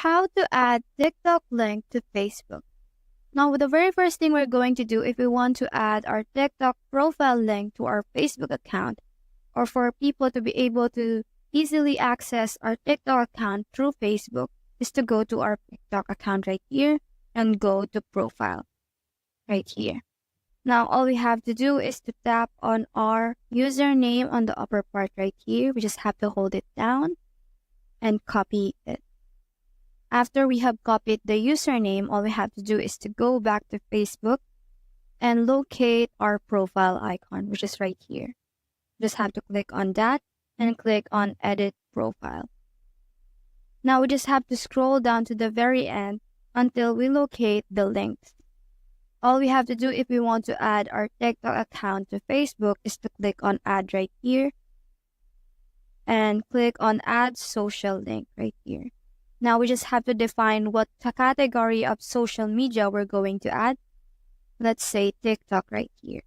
How to add TikTok link to Facebook. Now, the very first thing we're going to do if we want to add our TikTok profile link to our Facebook account, or for people to be able to easily access our TikTok account through Facebook, is to go to our TikTok account right here and go to profile right here. Now, all we have to do is to tap on our username on the upper part right here. We just have to hold it down and copy it. After we have copied the username, all we have to do is to go back to Facebook and locate our profile icon, which is right here. Just have to click on that and click on Edit Profile. Now we just have to scroll down to the very end until we locate the links. All we have to do if we want to add our TikTok account to Facebook is to click on Add right here and click on Add Social Link right here. Now we just have to define what category of social media we're going to add. Let's say TikTok right here.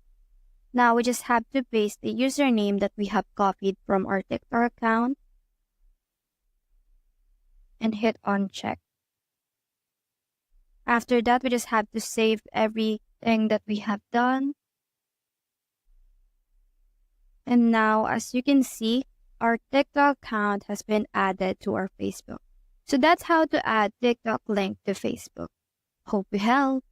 Now we just have to paste the username that we have copied from our TikTok account and hit on check. After that, we just have to save everything that we have done. And now, as you can see, our TikTok account has been added to our Facebook. So that's how to add TikTok link to Facebook. Hope we helped.